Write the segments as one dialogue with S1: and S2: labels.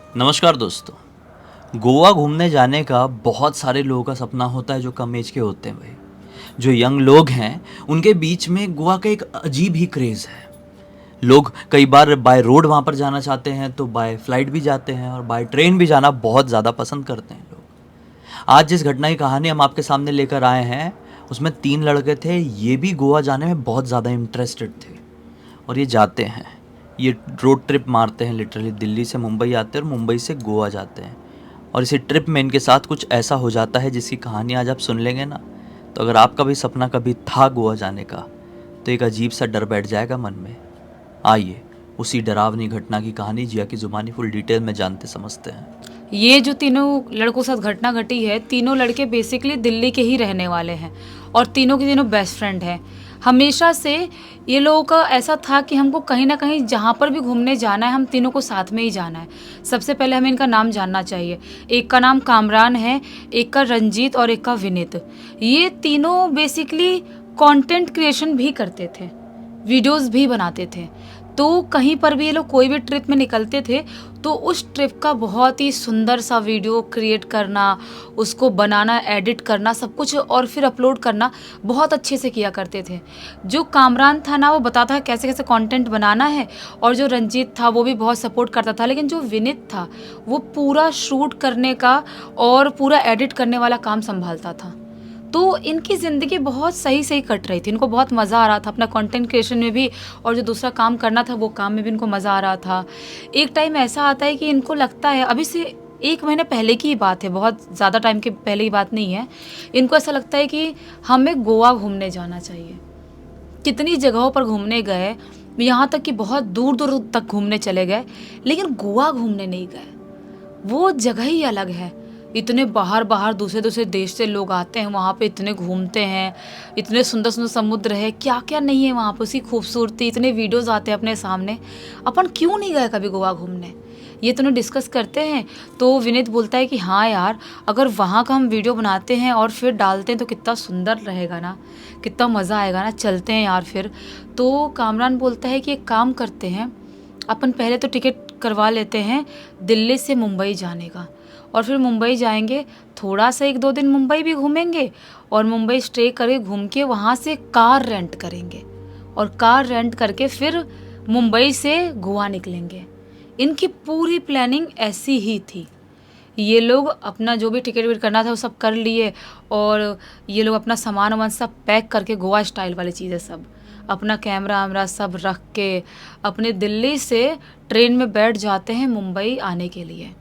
S1: नमस्कार दोस्तों। गोवा घूमने जाने का बहुत सारे लोगों का सपना होता है जो कम एज के होते हैं भाई। जो यंग लोग हैं उनके बीच में गोवा का एक अजीब ही क्रेज़ है। लोग कई बार बाय रोड वहाँ पर जाना चाहते हैं तो बाय फ्लाइट भी जाते हैं और बाय ट्रेन भी जाना बहुत ज़्यादा पसंद करते हैं लोग। आज जिस घटना की कहानी हम आपके सामने लेकर आए हैं उसमें 3 लड़के थे, ये भी गोवा जाने में बहुत ज़्यादा इंटरेस्टेड थे और ये जाते हैं। ये रोड ट्रिप मारते हैं, लिटरली दिल्ली से मुंबई आते हैं और मुंबई से गोवा जाते हैं। और इसी ट्रिप में इनके साथ कुछ ऐसा हो जाता है जिसकी कहानी आज आप सुन लेंगे ना, तो अगर आपका भी सपना कभी था गोवा जाने का तो एक अजीब सा डर बैठ जाएगा मन में। आइए उसी डरावनी घटना की कहानी जिया की ज़ुबानी फुल डिटेल में जानते समझते हैं।
S2: ये जो तीनों लड़कों के साथ घटना घटी है, तीनों लड़के बेसिकली दिल्ली के ही रहने वाले हैं और तीनों के तीनों बेस्ट फ्रेंड हैं। हमेशा से ये लोगों का ऐसा था कि हमको कहीं ना कहीं जहाँ पर भी घूमने जाना है हम तीनों को साथ में ही जाना है। सबसे पहले हमें इनका नाम जानना चाहिए। एक का नाम कामरान है, एक का रंजीत और एक का विनीत। ये तीनों बेसिकली कंटेंट क्रिएशन भी करते थे, वीडियोस भी बनाते थे। तो कहीं पर भी ये लोग कोई भी ट्रिप में निकलते थे तो उस ट्रिप का बहुत ही सुंदर सा वीडियो क्रिएट करना, उसको बनाना, एडिट करना, सब कुछ और फिर अपलोड करना बहुत अच्छे से किया करते थे। जो कामरान था ना वो बताता है कैसे कैसे कंटेंट बनाना है, और जो रंजीत था वो भी बहुत सपोर्ट करता था। लेकिन जो विनीत था वो पूरा शूट करने का और पूरा एडिट करने वाला काम संभालता था। तो इनकी ज़िंदगी बहुत सही सही कट रही थी, इनको बहुत मज़ा आ रहा था अपना कंटेंट क्रिएशन में भी, और जो दूसरा काम करना था वो काम में भी इनको मज़ा आ रहा था। एक टाइम ऐसा आता है कि इनको लगता है, अभी से 1 महीने पहले की ही बात है, बहुत ज़्यादा टाइम के पहले की बात नहीं है। इनको ऐसा लगता है कि हमें गोवा घूमने जाना चाहिए। कितनी जगहों पर घूमने गए, यहाँ तक कि बहुत दूर दूर तक घूमने चले गए, लेकिन गोवा घूमने नहीं गए। वो जगह ही अलग है। इतने बाहर बाहर दूसरे दूसरे देश से लोग आते हैं वहाँ पे, इतने घूमते हैं, इतने सुंदर सुंदर समुद्र है, क्या क्या नहीं है वहाँ पे, उसकी खूबसूरती, इतने वीडियोस आते हैं अपने सामने। अपन क्यों नहीं गए कभी गोवा घूमने? ये दोनों डिस्कस करते हैं। तो विनीत बोलता है कि हाँ यार, अगर वहाँ का हम वीडियो बनाते हैं और फिर डालते हैं तो कितना सुंदर रहेगा ना, कितना मज़ा आएगा ना, चलते हैं यार फिर। तो कामरान बोलता है कि एक काम करते हैं, अपन पहले तो टिकट करवा लेते हैं दिल्ली से मुंबई जाने का, और फिर मुंबई जाएंगे, थोड़ा सा 1-2 दिन मुंबई भी घूमेंगे और मुंबई स्टे करके घूम के वहाँ से कार रेंट करेंगे, और कार रेंट करके फिर मुंबई से गोवा निकलेंगे। इनकी पूरी प्लानिंग ऐसी ही थी। ये लोग अपना जो भी टिकट विकट करना था वो सब कर लिए, और ये लोग अपना सामान वामान सब पैक करके, गोवा स्टाइल वाली चीज़ें सब, अपना कैमरा वैमरा सब रख के अपने दिल्ली से ट्रेन में बैठ जाते हैं मुंबई आने के लिए।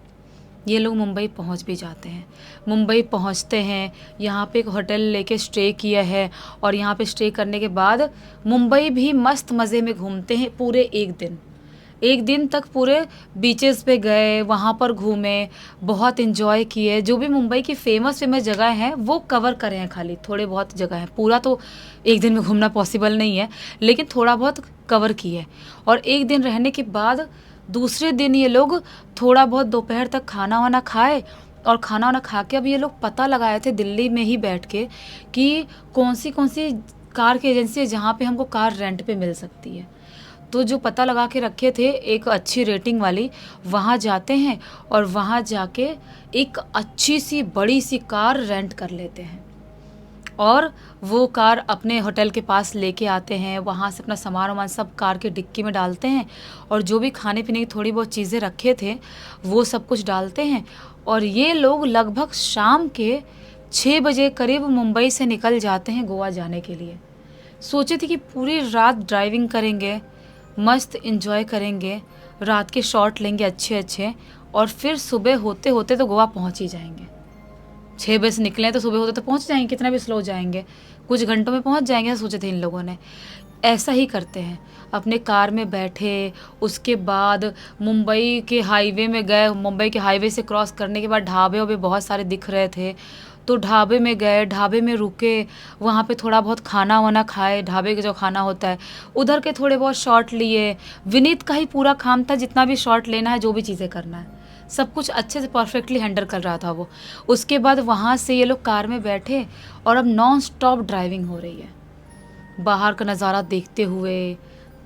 S2: ये लोग मुंबई पहुंच भी जाते हैं। मुंबई पहुंचते हैं, यहाँ पे एक होटल लेके स्टे किया है, और यहाँ पे स्टे करने के बाद मुंबई भी मस्त मज़े में घूमते हैं पूरे 1 दिन। 1 दिन तक पूरे बीचेस पे गए, वहाँ पर घूमे, बहुत इन्जॉय किए। जो भी मुंबई की फेमस फेमस जगह हैं वो कवर करे हैं, खाली थोड़े बहुत जगह हैं, पूरा तो 1 दिन में घूमना पॉसिबल नहीं है, लेकिन थोड़ा बहुत कवर किए। और 1 दिन रहने के बाद दूसरे दिन ये लोग थोड़ा बहुत दोपहर तक खाना वाना खाए, और खाना वाना खा के अब ये लोग पता लगाए थे दिल्ली में ही बैठ के कि कौन सी कार की एजेंसी है जहाँ पे हमको कार रेंट पे मिल सकती है। तो जो पता लगा के रखे थे एक अच्छी रेटिंग वाली, वहाँ जाते हैं और वहाँ जाके एक अच्छी सी बड़ी सी कार रेंट कर लेते हैं, और वो कार अपने होटल के पास लेके आते हैं। वहाँ से अपना सामान वामान सब कार के डिक्की में डालते हैं, और जो भी खाने पीने की थोड़ी बहुत चीज़ें रखे थे वो सब कुछ डालते हैं। और ये लोग लगभग शाम के 6 बजे करीब मुंबई से निकल जाते हैं गोवा जाने के लिए। सोचे थे कि पूरी रात ड्राइविंग करेंगे, मस्त एंजॉय करेंगे, रात के शॉट लेंगे अच्छे अच्छे, और फिर सुबह होते होते तो गोवा पहुंच ही जाएंगे। 6 बजे से निकले तो सुबह होते तो पहुंच जाएंगे, कितना भी स्लो जाएंगे, कुछ घंटों में पहुंच जाएंगे, ऐसा सोचे थे इन लोगों ने। ऐसा ही करते हैं, अपने कार में बैठे, उसके बाद मुंबई के हाईवे में गए। मुंबई के हाईवे से क्रॉस करने के बाद ढाबे वबे बहुत सारे दिख रहे थे, तो ढाबे में गए, ढाबे में रुके, वहाँ पे थोड़ा बहुत खाना वाना खाए, ढाबे का जो खाना होता है उधर के थोड़े बहुत शॉट लिए। विनीत का ही पूरा काम था, जितना भी शॉट लेना है, जो भी चीज़ें करना है, सब कुछ अच्छे से परफेक्टली हैंडल कर रहा था वो। उसके बाद वहाँ से ये लोग कार में बैठे, और अब नॉन स्टॉप ड्राइविंग हो रही है, बाहर का नज़ारा देखते हुए,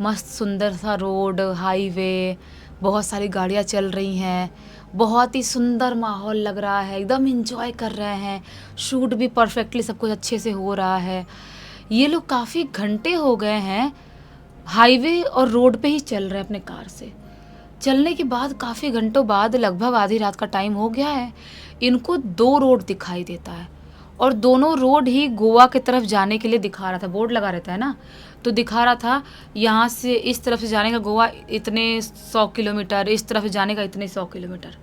S2: मस्त सुंदर सा रोड, हाईवे, बहुत सारी गाड़ियाँ चल रही हैं, बहुत ही सुंदर माहौल लग रहा है, एकदम एंजॉय कर रहे हैं, शूट भी परफेक्टली सब कुछ अच्छे से हो रहा है। ये लोग काफ़ी घंटे हो गए हैं हाईवे और रोड पे ही चल रहे हैं अपने कार से। चलने के बाद काफ़ी घंटों बाद, लगभग आधी रात का टाइम हो गया है, इनको 2 रोड दिखाई देता है और दोनों रोड ही गोवा की तरफ जाने के लिए दिखा रहा था। बोर्ड लगा रहता है ना, तो दिखा रहा था यहाँ से इस तरफ से जाने का गोवा इतने 100 किलोमीटर, इस तरफ से जाने का इतने 100 किलोमीटर।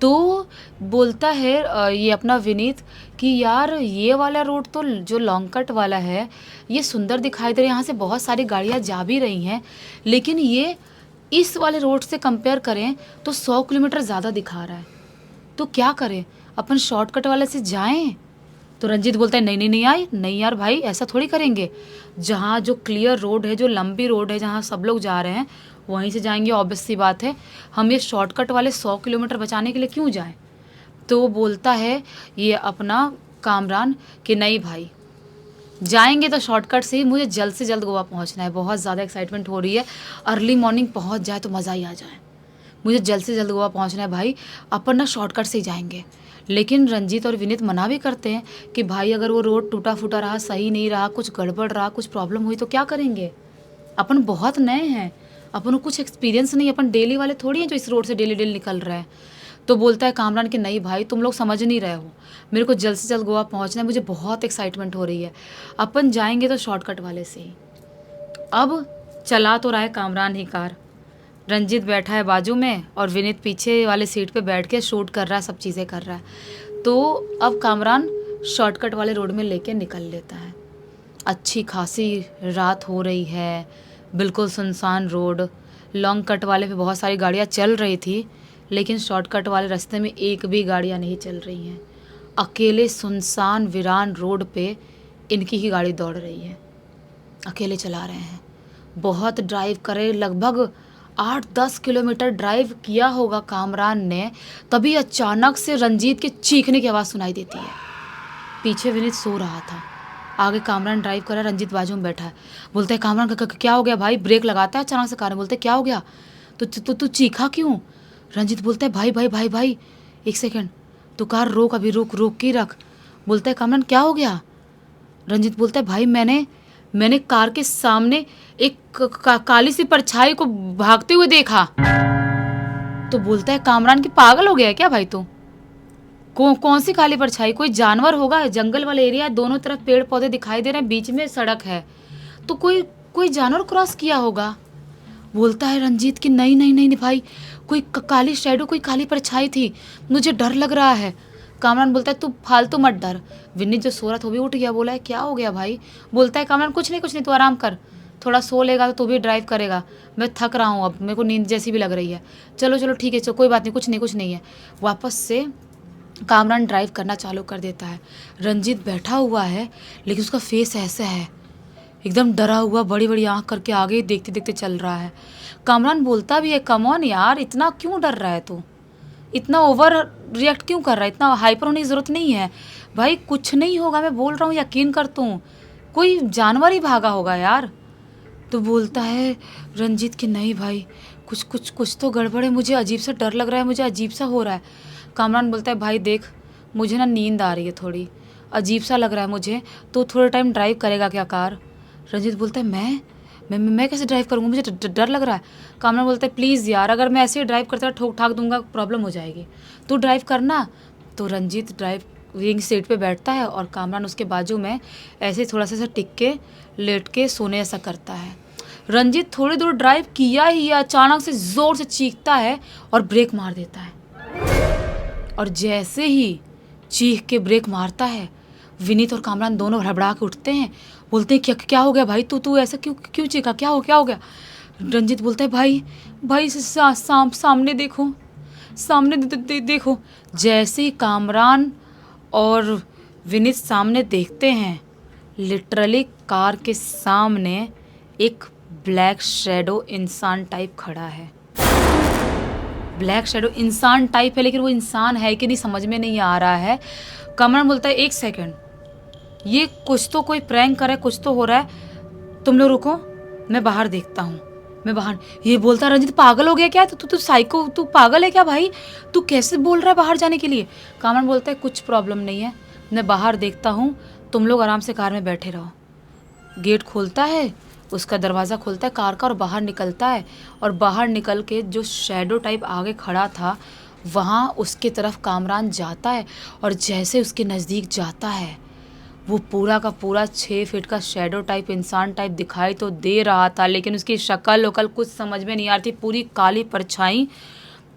S2: तो बोलता है ये अपना विनीत कि यार ये वाला रोड तो जो लॉन्ग कट वाला है ये सुंदर दिखाई दे रहा है, यहाँ से बहुत सारी गाड़ियाँ जा भी रही हैं, लेकिन ये इस वाले रोड से कंपेयर करें तो 100 किलोमीटर ज़्यादा दिखा रहा है। तो क्या करें, अपन शॉर्टकट वाले से जाएं? तो रंजीत बोलता है नहीं यार भाई, ऐसा थोड़ी करेंगे। जहाँ जो क्लियर रोड है, जो लंबी रोड है, जहाँ सब लोग जा रहे हैं वहीं से जाएंगे, ऑब्वियस सी बात है। हम ये शॉर्टकट वाले 100 किलोमीटर बचाने के लिए क्यों जाएं? तो वो बोलता है ये अपना कामरान कि नहीं भाई, जाएंगे तो शॉर्टकट से ही, मुझे जल्द से जल्द गोवा पहुंचना है, बहुत ज़्यादा एक्साइटमेंट हो रही है, अर्ली मॉर्निंग पहुंच जाए तो मज़ा ही आ जाए, मुझे जल्द से जल्द गोवा पहुंचना है भाई, अपन ना शॉर्टकट से ही जाएंगे। लेकिन रंजीत और विनीत मना भी करते हैं कि भाई अगर वो रोड टूटा फूटा रहा, सही नहीं रहा, कुछ गड़बड़ रहा, कुछ प्रॉब्लम हुई तो क्या करेंगे? अपन बहुत नए हैं, अपन को कुछ एक्सपीरियंस नहीं, अपन डेली वाले थोड़ी हैं जो इस रोड से डेली डेली निकल रहे हैं। तो बोलता है कामरान कि नहीं भाई, तुम लोग समझ नहीं रहे हो, मेरे को जल्द से जल्द गोवा पहुंचना है, मुझे बहुत एक्साइटमेंट हो रही है, अपन जाएंगे तो शॉर्टकट वाले से ही। अब चला तो रहा है कामरान ही कार, रंजीत बैठा है बाजू में और विनीत पीछे वाले सीट पे बैठ के शूट कर रहा है, सब चीज़ें कर रहा है। तो अब कामरान शॉर्टकट वाले रोड में लेके निकल लेता है। अच्छी खासी रात हो रही है, बिल्कुल सुनसान रोड, लॉन्ग कट वाले पे बहुत सारी गाड़ियाँ चल रही थी, लेकिन शॉर्टकट वाले रास्ते में एक भी गाड़ियाँ नहीं चल रही हैं। अकेले सुनसान वीरान रोड पे इनकी ही गाड़ी दौड़ रही है, अकेले चला रहे हैं। बहुत ड्राइव करे, लगभग 8-10 किलोमीटर ड्राइव किया होगा कामरान ने, तभी अचानक से रंजीत के चीखने की आवाज़ सुनाई देती है। पीछे विनीत सो रहा था, आगे कामरान ड्राइव कर रहा है, रंजीत बाजू में बैठा है। बोलते हैं कामरान क्या हो गया भाई? ब्रेक लगाता है अचानक से कार में। बोलते क्या हो गया? तू चीखा क्यों? रंजीत बोलता है भाई 1 सेकेंड, तू कार रोक, अभी रोक के रख। बोलता है कामरान क्या हो गया? रंजीत बोलता है भाई मैंने कार के सामने एक काली सी परछाई को भागते हुए देखा। तो बोलता है कामरान की पागल हो गया है क्या भाई तू? कौन सी काली परछाई? कोई जानवर होगा, जंगल वाला एरिया है, दोनों तरफ पेड़ पौधे दिखाई दे रहे हैं, बीच में सड़क है, तो कोई जानवर क्रॉस किया होगा। बोलता है रंजीत कि नहीं भाई, कोई काली शैडो, कोई काली परछाई थी, मुझे डर लग रहा है। कामरान बोलता है तू फालतू मत डर। विनीत जो सो रहा था वो भी उठ गया, बोला है क्या हो गया भाई? बोलता है कामरान कुछ नहीं तू आराम कर, थोड़ा सो लेगा तो तू भी ड्राइव करेगा, मैं थक रहा हूँ, अब मेरे को नींद जैसी भी लग रही है। चलो ठीक है, चलो कोई बात नहीं, कुछ नहीं है। वापस से कामरान ड्राइव करना चालू कर देता है। रंजीत बैठा हुआ है, लेकिन उसका फेस ऐसा है एकदम डरा हुआ, बड़ी बड़ी आंख करके आगे देखते देखते चल रहा है। कामरान बोलता भी है कम ऑन यार, इतना क्यों डर रहा है तू, इतना ओवर रिएक्ट क्यों कर रहा है, इतना हाइपर होने की ज़रूरत नहीं है भाई, कुछ नहीं होगा, मैं बोल रहा हूँ, यकीन कर तू, कोई जानवर ही भागा होगा यार। तो बोलता है रंजीत कि नहीं भाई, कुछ तो गड़बड़ है, मुझे अजीब सा डर लग रहा है, मुझे अजीब सा हो रहा है। कामरान बोलता है भाई देख, मुझे ना नींद आ रही है, थोड़ी अजीब सा लग रहा है मुझे, तो थोड़ा टाइम ड्राइव करेगा क्या कार? रंजीत बोलता है मैं कैसे ड्राइव करूँगा, मुझे डर लग रहा है। कामरान बोलता है प्लीज़ यार, अगर मैं ऐसे ही ड्राइव करता ठोक ठाक दूंगा, प्रॉब्लम हो जाएगी, तू ड्राइव करना। तो रंजीत ड्राइविंग सीट पे बैठता है और कामरान उसके बाजू में ऐसे थोड़ा सा टिक के लेट के सोने ऐसा करता है। रंजीत थोड़ी दूर ड्राइव किया ही अचानक से ज़ोर से चीखता है और ब्रेक मार देता है, और जैसे ही चीख के ब्रेक मारता है, विनीत और कामरान दोनों हड़बड़ा के उठते हैं। बोलते हैं क्या हो गया भाई, तू ऐसा क्यों चीखा, क्या हो गया? रंजीत बोलता है भाई सामने देखो, सामने देखो। जैसे ही कामरान और विनीत सामने देखते हैं, लिटरली कार के सामने एक ब्लैक शैडो इंसान टाइप खड़ा है। ब्लैक शैडो इंसान टाइप है, लेकिन वो इंसान है कि नहीं समझ में नहीं आ रहा है। कामरान बोलता है 1 सेकेंड, ये कुछ तो कोई प्रैंक कर रहा है, कुछ तो हो रहा है, तुम लोग रुको, मैं बाहर देखता हूँ। मैं बाहर, ये बोलता रंजित पागल हो गया क्या, तू साइको, तू पागल है क्या भाई, तू कैसे बोल रहा है बाहर जाने के लिए। कामरान बोलता है कुछ प्रॉब्लम नहीं है, मैं बाहर देखता हूँ, तुम लोग आराम से कार में बैठे रहो। गेट खोलता है, उसका दरवाज़ा खोलता है कार का और बाहर निकलता है। और बाहर निकल के जो शैडो टाइप आगे खड़ा था वहाँ उसके तरफ कामरान जाता है। और जैसे उसके नज़दीक जाता है वो पूरा का पूरा 6 फीट का शैडो टाइप इंसान टाइप दिखाई तो दे रहा था, लेकिन उसकी शक्ल वकल कुछ समझ में नहीं आ रही थी। पूरी काली परछाई,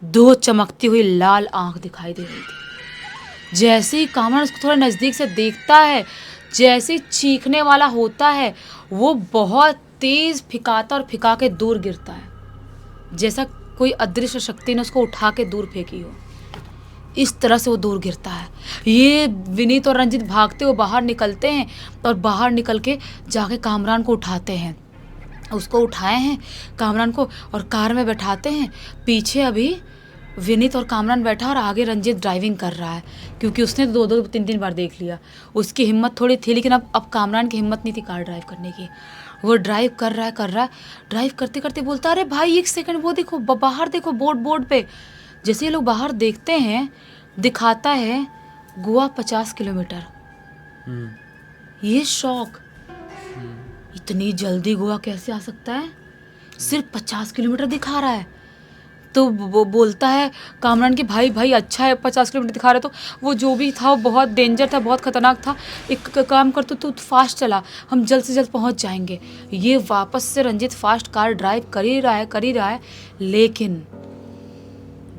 S2: 2 चमकती हुई लाल आंख दिखाई दे रही थी। जैसे ही कामरान उसको थोड़ा नज़दीक से देखता है, जैसे ही चीखने वाला होता है, वो बहुत तेज़ फिकाता और फिका के दूर गिरता है, जैसा कोई अदृश्य शक्ति ने उसको उठा के दूर फेंकी हो। इस तरह से वो दूर गिरता है। ये विनीत और रंजित भागते हुए बाहर निकलते हैं और बाहर निकल के जाके कामरान को उठाते हैं। उसको उठाए हैं कामरान को और कार में बैठाते हैं। पीछे अभी विनीत और कामरान बैठा और आगे रंजित ड्राइविंग कर रहा है, क्योंकि उसने 2-2 3-3 बार देख लिया। उसकी हिम्मत थोड़ी थी, लेकिन अब कामरान की हिम्मत नहीं थी कार ड्राइव करने की। वो ड्राइव कर रहा है। ड्राइव करते करते बोलता, अरे भाई 1 सेकंड, वो देखो बाहर देखो, बोर्ड पे। जैसे ये लोग बाहर देखते हैं, दिखाता है गोवा 50 किलोमीटर। ये शौक, इतनी जल्दी गोवा कैसे आ सकता है, सिर्फ 50 किलोमीटर दिखा रहा है। तो वो बोलता है कामरान कि भाई अच्छा है 50 किलोमीटर दिखा रहा है, तो वो जो भी था वो बहुत डेंजर था, बहुत ख़तरनाक था। एक काम कर, तू फास्ट चला, हम जल्द से जल्द पहुंच जाएंगे। ये वापस से रंजित फास्ट कार ड्राइव कर ही रहा है, लेकिन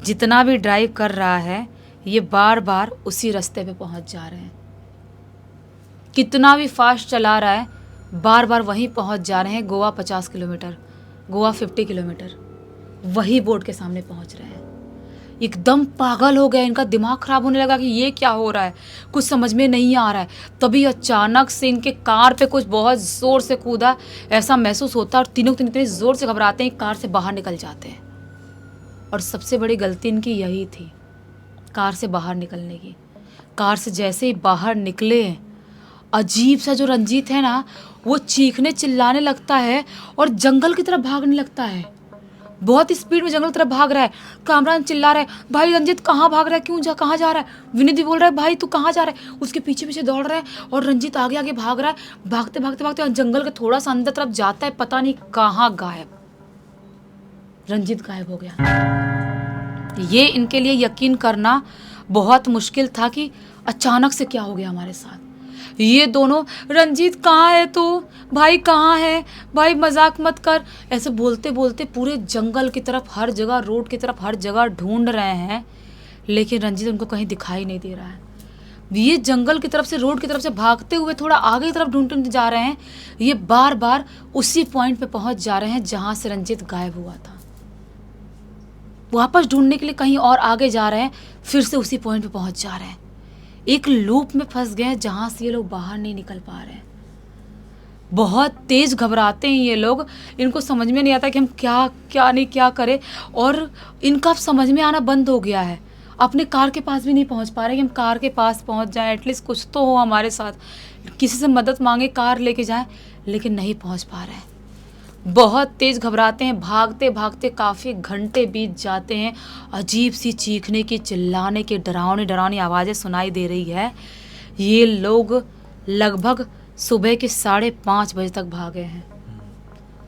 S2: जितना भी ड्राइव कर रहा है ये बार बार उसी रास्ते पे पहुंच जा रहे हैं। कितना भी फास्ट चला रहा है, बार बार वहीं पहुंच जा रहे हैं। गोवा 50 किलोमीटर, गोवा 50 किलोमीटर, वही बोर्ड के सामने पहुंच रहे हैं। एकदम पागल हो गए, इनका दिमाग खराब होने लगा कि ये क्या हो रहा है, कुछ समझ में नहीं आ रहा है। तभी अचानक से इनके कार पे कुछ बहुत ज़ोर से कूदा, ऐसा महसूस होता है। और तीनों इतने ज़ोर से घबराते हैं, कार से बाहर निकल जाते हैं। और सबसे बड़ी गलती इनकी यही थी, कार से बाहर निकलने की। कार से जैसे ही बाहर निकले, अजीब सा जो रंजीत है ना, वो चीखने चिल्लाने लगता है और जंगल की तरफ भागने लगता है। बहुत स्पीड में जंगल की तरफ भाग रहा है। कामरान चिल्ला रहा है, भाई रंजीत कहाँ भाग रहा है, कहाँ जा रहा है। विनीत भी बोल रहा है, भाई तू कहाँ जा रहा है। उसके पीछे पीछे दौड़ रहा है और रंजीत आगे आगे भाग रहा है। भागते भागते भागते जंगल के थोड़ा सा अंदर तरफ जाता है, पता नहीं कहाँ गायब, रंजीत गायब हो गया। ये इनके लिए यकीन करना बहुत मुश्किल था कि अचानक से क्या हो गया हमारे साथ। ये दोनों, रंजीत कहाँ है तू, भाई कहाँ है, भाई मजाक मत कर, ऐसे बोलते बोलते पूरे जंगल की तरफ, हर जगह, रोड की तरफ, हर जगह ढूंढ रहे हैं, लेकिन रंजीत उनको कहीं दिखाई नहीं दे रहा है। ये जंगल की तरफ से, रोड की तरफ से भागते हुए थोड़ा आगे की तरफ ढूंढते जा रहे हैं। ये बार बार उसी पॉइंट पे पहुंच जा रहे हैं जहां से रंजीत गायब हुआ था। वापस ढूंढने के लिए कहीं और आगे जा रहे हैं, फिर से उसी पॉइंट पे पहुंच जा रहे हैं। एक लूप में फंस गए हैं जहां से ये लोग बाहर नहीं निकल पा रहे हैं। बहुत तेज घबराते हैं ये लोग, इनको समझ में नहीं आता कि हम क्या करें। और इनका अब समझ में आना बंद हो गया है, अपने कार के पास भी नहीं पहुंच पा रहे कि हम कार के पास पहुंच जाएं, एटलीस्ट कुछ तो हो हमारे साथ, किसी से मदद मांगे, कार लेके जाएं, लेकिन नहीं पहुंच पा रहे हैं। बहुत तेज घबराते हैं, भागते भागते काफ़ी घंटे बीत जाते हैं। अजीब सी चीखने की, चिल्लाने की, डरावनी आवाज़ें सुनाई दे रही है। ये लोग लगभग सुबह के 5:30 बजे तक भागे हैं।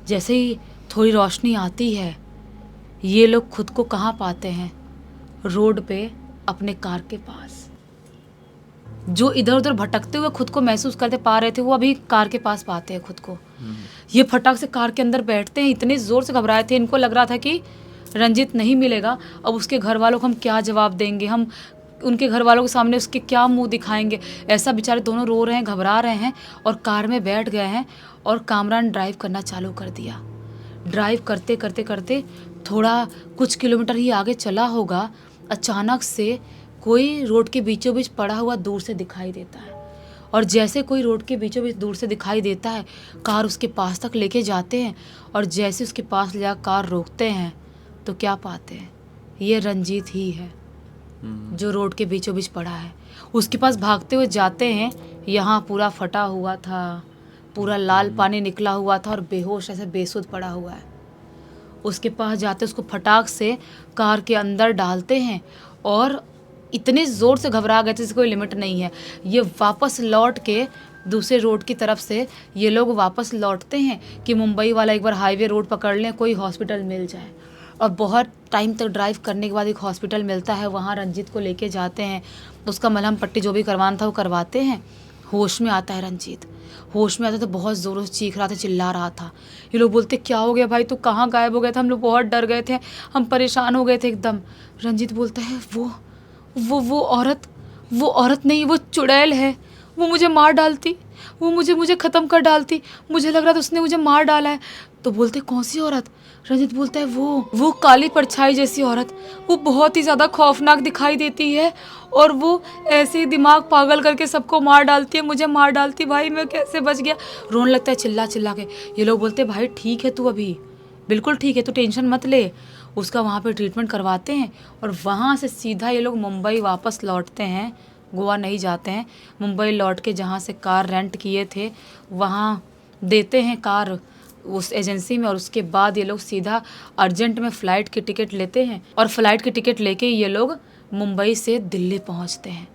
S2: जैसे ही थोड़ी रोशनी आती है, ये लोग खुद को कहाँ पाते हैं, रोड पे अपने कार के पास। जो इधर उधर भटकते हुए खुद को महसूस करते पा रहे थे, वो अभी कार के पास पाते हैं खुद को। ये फटाक से कार के अंदर बैठते हैं। इतने ज़ोर से घबराए थे, इनको लग रहा था कि रंजीत नहीं मिलेगा। अब उसके घर वालों को हम क्या जवाब देंगे, हम उनके घर वालों के सामने उसके क्या मुंह दिखाएंगे। ऐसा बेचारे दोनों रो रहे हैं, घबरा रहे हैं और कार में बैठ गए हैं। और कामरान ड्राइव करना चालू कर दिया। ड्राइव करते करते करते थोड़ा कुछ किलोमीटर ही आगे चला होगा, अचानक से कोई रोड के बीचों बीच पड़ा हुआ दूर से दिखाई देता है। और जैसे कोई रोड के बीचों बीच दूर से दिखाई देता है, कार उसके पास तक लेके जाते हैं। और जैसे उसके पास ले जाकर कार रोकते हैं तो क्या पाते हैं, ये रंजीत ही है जो रोड के बीचों बीच पड़ा है। उसके पास भागते हुए जाते हैं, यहाँ पूरा फटा हुआ था, पूरा लाल पानी निकला हुआ था और बेहोश ऐसे बेसुध पड़ा हुआ है। उसके पास जाते उसको फटाक से कार के अंदर डालते हैं और इतने ज़ोर से घबरा गए थे जिसकी कोई लिमिट नहीं है। ये वापस लौट के दूसरे रोड की तरफ से ये लोग वापस लौटते हैं कि मुंबई वाला एक बार हाईवे रोड पकड़ लें, कोई हॉस्पिटल मिल जाए। और बहुत टाइम तक ड्राइव करने के बाद एक हॉस्पिटल मिलता है, वहाँ रंजीत को लेके जाते हैं, उसका मलहम पट्टी जो भी करवाना था वो करवाते हैं। होश में आता है रंजीत, होश में आता तो बहुत ज़ोरों से चीख रहा था, चिल्ला रहा था। ये लोग बोलते क्या हो गया भाई, तू कहाँ गायब हो गया था, हम लोग बहुत डर गए थे, हम परेशान हो गए थे एकदम। रंजीत बोलता है वो औरत नहीं, वो चुड़ैल है, वो मुझे मार डालती, वो मुझे ख़त्म कर डालती, मुझे लग रहा था उसने मुझे मार डाला है। तो बोलते कौन सी औरत? रंजीत बोलता है वो काली परछाई जैसी औरत, वो बहुत ही ज़्यादा खौफनाक दिखाई देती है और वो ऐसे ही दिमाग पागल करके सबको मार डालती है, मुझे मार डालती। भाई मैं कैसे बच गया, रोने लगता है चिल्ला चिल्ला के। ये लोग बोलते भाई ठीक है तू, अभी बिल्कुल ठीक है, तू टेंशन मत ले। उसका वहाँ पे ट्रीटमेंट करवाते हैं और वहाँ से सीधा ये लोग मुंबई वापस लौटते हैं, गोवा नहीं जाते हैं। मुंबई लौट के जहाँ से कार रेंट किए थे वहाँ देते हैं कार उस एजेंसी में और उसके बाद ये लोग सीधा अर्जेंट में फ़्लाइट की टिकट लेते हैं और फ़्लाइट की टिकट लेके ये लोग मुंबई से दिल्ली पहुँचते हैं।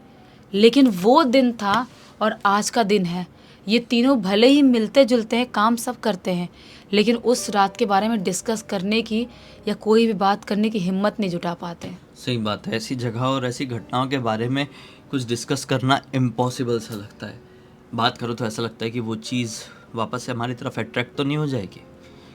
S2: लेकिन वो दिन था और आज का दिन है, ये तीनों भले ही मिलते जुलते हैं, काम सब करते हैं, लेकिन उस रात के बारे में डिस्कस करने की या कोई भी बात करने की हिम्मत नहीं जुटा पाते।
S1: सही बात है, ऐसी जगह और ऐसी घटनाओं के बारे में कुछ डिस्कस करना इम्पॉसिबल सा लगता है। बात करो तो ऐसा लगता है कि वो चीज़ वापस से हमारी तरफ अट्रैक्ट तो नहीं हो जाएगी।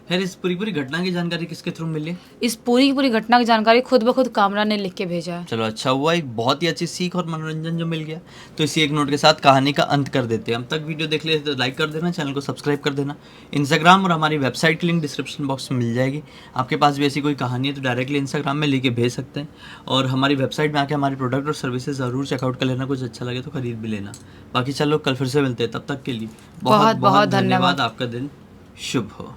S1: खैर, इस पूरी घटना की जानकारी किसके थ्रू मिली?
S2: इस पूरी घटना की जानकारी खुद ब खुद कामरा ने लिख के भेजा है।
S1: चलो अच्छा हुआ, एक बहुत ही अच्छी सीख और मनोरंजन जो मिल गया। तो इसी एक नोट के साथ कहानी का अंत कर देते हैं। हम तक वीडियो देख लेते तो लाइक कर देना, चैनल को सब्सक्राइब कर देना। इंस्टाग्राम और हमारी वेबसाइट की लिंक डिस्क्रिप्शन बॉक्स में मिल जाएगी। आपके पास भी ऐसी कोई कहानी है तो डायरेक्टली इंस्टाग्राम में लेके भेज सकते हैं और हमारी वेबसाइट में आके हमारे प्रोडक्ट और सर्विसेज ज़रूर चेकआउट कर लेना, कुछ अच्छा लगे तो खरीद भी लेना। बाकी चलो कल फिर से मिलते हैं, तब तक के लिए बहुत बहुत धन्यवाद। आपका दिन शुभ हो।